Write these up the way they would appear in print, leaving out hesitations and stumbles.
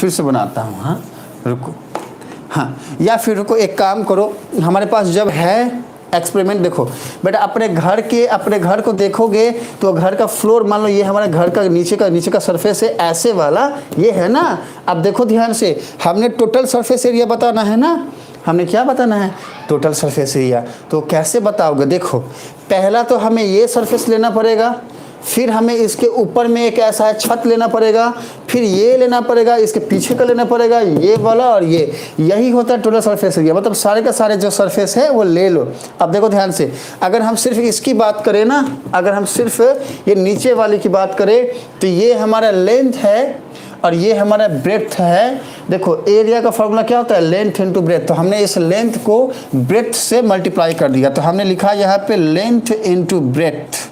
फिर से बनाता हूँ, हाँ रुको, हाँ या फिर रुको, एक काम करो, हमारे पास जब है एक्सपेरिमेंट, देखो बेटा अपने घर को देखोगे तो घर का फ्लोर, मान लो ये हमारे घर का नीचे का सरफेस है ऐसे वाला, ये है ना। अब देखो ध्यान से, हमने टोटल सरफेस एरिया बताना है ना, हमने क्या बताना है, टोटल सरफेस एरिया। तो कैसे बताओगे, देखो पहला तो हमें ये सरफेस लेना पड़ेगा, फिर हमें इसके ऊपर में एक ऐसा है छत लेना पड़ेगा, फिर ये लेना पड़ेगा, इसके पीछे का लेना पड़ेगा, ये वाला और ये, यही होता है टोटल सरफेस एरिया। मतलब सारे का सारे जो सरफेस है वो ले लो। अब देखो ध्यान से, अगर हम सिर्फ इसकी बात करें ना, अगर हम सिर्फ ये नीचे वाले की बात करें तो ये हमारा लेंथ है और ये हमारा ब्रेड्थ है। देखो एरिया का फॉर्मूला क्या होता है, लेंथ इनटू ब्रेड्थ। तो हमने इस लेंथ को ब्रेड्थ से मल्टीप्लाई कर दिया, तो हमने लिखा यहाँ पे लेंथ इनटू ब्रेड्थ।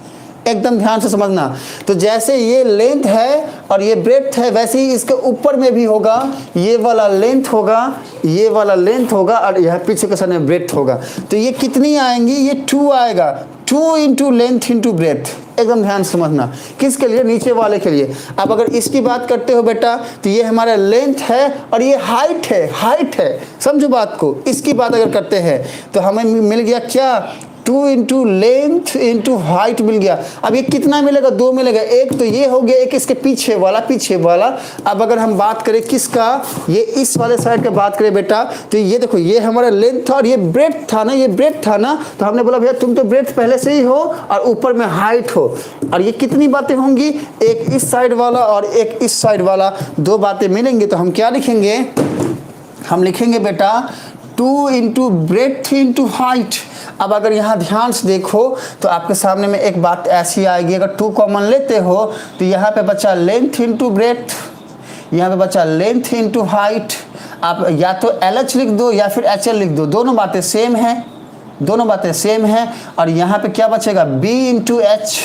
एकदम ध्यान से समझना। तो जैसे ये लेंथ है और ये ब्रेड्थ है, वैसे ही इसके ऊपर में भी होगा, ये वाला लेंथ होगा, ये वाला लेंथ होगा और यह पीछे के सामने ब्रेड्थ होगा। तो ये कितनी आएंगी, ये 2 आएगा, 2 इंटू लेंथ इंटू ब्रेड्थ। एकदम ध्यान से समझना, किसके लिए, नीचे वाले के लिए। अब अगर इसकी बात करते हो बेटा तो ये हमारा लेंथ है और ये हाइट है, समझो बात को। इसकी बात अगर करते हैं तो हमें मिल गया क्या, 2 इंटू लेंथ इंटू हाइट मिल गया। अब ये कितना मिलेगा, 2 मिलेगा। एक तो ये हो गया, एक इसके पीछे वाला। अब अगर हम बात करें किसका, ये इस वाले साइड का बात करें बेटा, तो ये देखो ये हमारा लेंथ था और ये ब्रेड्थ था ना, तो हमने बोला भैया तुम तो ब्रेड्थ पहले से ही हो और ऊपर में हाइट हो। और ये कितनी बातें होंगी, एक इस साइड वाला और एक इस साइड वाला, 2 बातें मिलेंगी। तो हम क्या लिखेंगे, हम लिखेंगे बेटा 2 इंटू ब्रेड्थ इंटू हाइट। अब अगर यहाँ ध्यान से देखो तो आपके सामने में एक बात ऐसी आएगी, अगर 2 कॉमन लेते हो तो यहाँ पे बचा लेंथ इंटू ब्रेड्थ, यहाँ पे बचा लेंथ इंटू हाइट। आप या तो LH लिख दो या फिर HL लिख दो, दोनों बातें सेम हैं। और यहाँ पे क्या बचेगा, B इंटू H।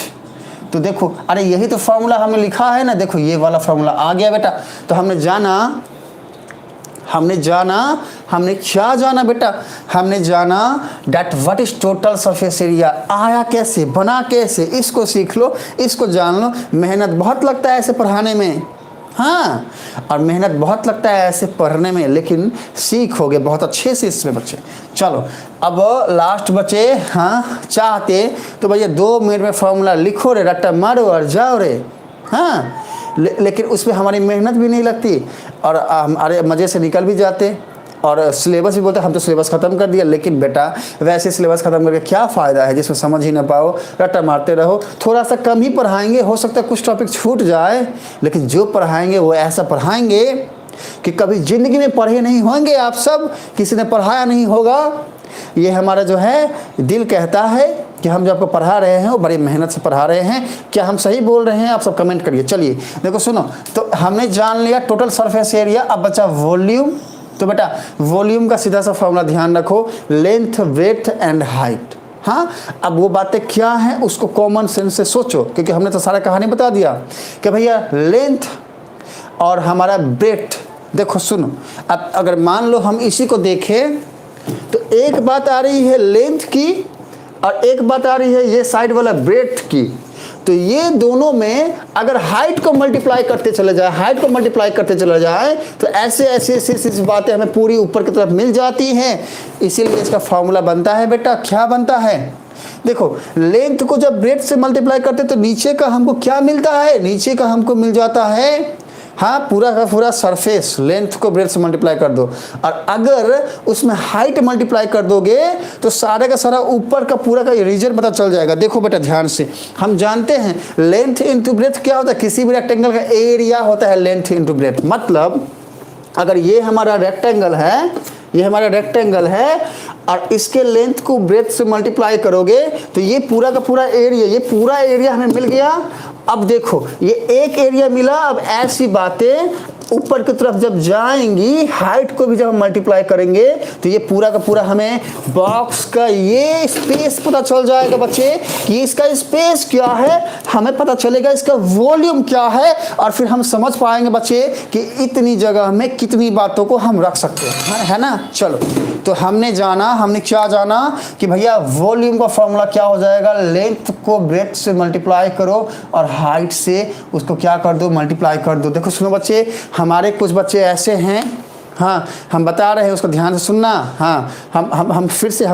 तो देखो, अरे यही तो फॉर्मूला हमें लिखा है ना, देखो ये वाला फॉर्मूला आ गया बेटा। तो हमने क्या जाना बेटा, हमने जाना that what is total surface area. आया कैसे, बना कैसे, इसको सीख लो, इसको जान लो। मेहनत बहुत लगता है ऐसे पढ़ाने में, हाँ, और मेहनत बहुत लगता है ऐसे पढ़ने में, लेकिन सीखोगे बहुत अच्छे से इसमें बच्चे। चलो अब लास्ट बचे, हाँ चाहते तो भैया 2 मिनट में फॉर्मूला लिखो रे, रट्टा मारो और जाओ रे, हाँ। लेकिन उसमें हमारी मेहनत भी नहीं लगती और अरे मज़े से निकल भी जाते। और सिलेबस भी बोलते हम तो सिलेबस ख़त्म कर दिया, लेकिन बेटा वैसे सिलेबस ख़त्म करके क्या फ़ायदा है जिसमें समझ ही ना पाओ, रट्टा मारते रहो। थोड़ा सा कम ही पढ़ाएंगे, हो सकता है कुछ टॉपिक छूट जाए, लेकिन जो पढ़ाएंगे वो ऐसा पढ़ाएंगे कि कभी ज़िंदगी में पढ़े नहीं होंगे आप सब, किसी ने पढ़ाया नहीं होगा। ये हमारा जो है दिल कहता है कि हम जो आपको पढ़ा रहे हैं वो बड़ी मेहनत से पढ़ा रहे हैं। क्या हम सही बोल रहे हैं, आप सब कमेंट करिए। चलिए देखो सुनो, तो हमने जान लिया टोटल सरफेस एरिया। अब बचा वॉल्यूम। तो बेटा वॉल्यूम का सीधा सा फॉर्मूला ध्यान रखो, लेंथ ब्रेड्थ एंड हाइट। हाँ, अब वो बातें क्या हैं उसको कॉमन सेंस से सोचो, क्योंकि हमने तो सारा कहानी बता दिया कि भैया लेंथ और हमारा ब्रेड्थ। देखो सुनो, अब अगर मान लो हम इसी को देखें तो एक बात आ रही है लेंथ की और एक बात आ रही है ये साइड वाला ब्रेड्थ की। तो ये दोनों में अगर हाइट को मल्टीप्लाई करते चले जाए तो ऐसे बातें हमें पूरी ऊपर की तरफ मिल जाती हैं। इसीलिए इसका फॉर्मूला बनता है बेटा, क्या बनता है, देखो लेंथ को जब ब्रेड्थ से मल्टीप्लाई करते तो नीचे का हमको क्या मिलता है, नीचे का हमको मिल जाता है, हाँ, पूरा का पूरा सरफेस। लेंथ को ब्रेड्थ से मल्टीप्लाई कर दो और अगर उसमें हाइट मल्टीप्लाई कर दोगे तो सारे का सारा ऊपर का पूरा का रीजन पता चल जाएगा। देखो बेटा ध्यान से, हम जानते हैं लेंथ इंटू ब्रेड्थ क्या होता है, किसी भी रेक्टेंगल का एरिया होता है लेंथ इंटू ब्रेड्थ। मतलब अगर ये हमारा रेक्टेंगल है, और इसके लेंथ को ब्रेड्थ से मल्टीप्लाई करोगे तो ये पूरा का पूरा एरिया हमें मिल गया। अब देखो ये एक एरिया मिला। अब ऐसी बातें ऊपर की तरफ जब जाएंगी, हाइट को भी जब हम मल्टीप्लाई करेंगे तो ये पूरा का पूरा हमें बॉक्स का ये स्पेस पता चल जाएगा बच्चे कि इसका स्पेस क्या है, हमें पता चलेगा इसका वॉल्यूम क्या है, और फिर हम समझ पाएंगे बच्चे कि इतनी जगह में कितनी बातों को हम रख सकते हैं, है ना। चलो तो हमने क्या जाना कि भैया वॉल्यूम का फॉर्मूला क्या हो जाएगा, लेंथ को ब्रेथ से मल्टीप्लाई करो और हाइट से उसको क्या कर दो, मल्टीप्लाई कर दो। देखो सुनो बच्चे, हमारे कुछ बच्चे ऐसे हैं, हाँ हम बता रहे हैं उसको ध्यान से सुनना। हाँ हम फिर से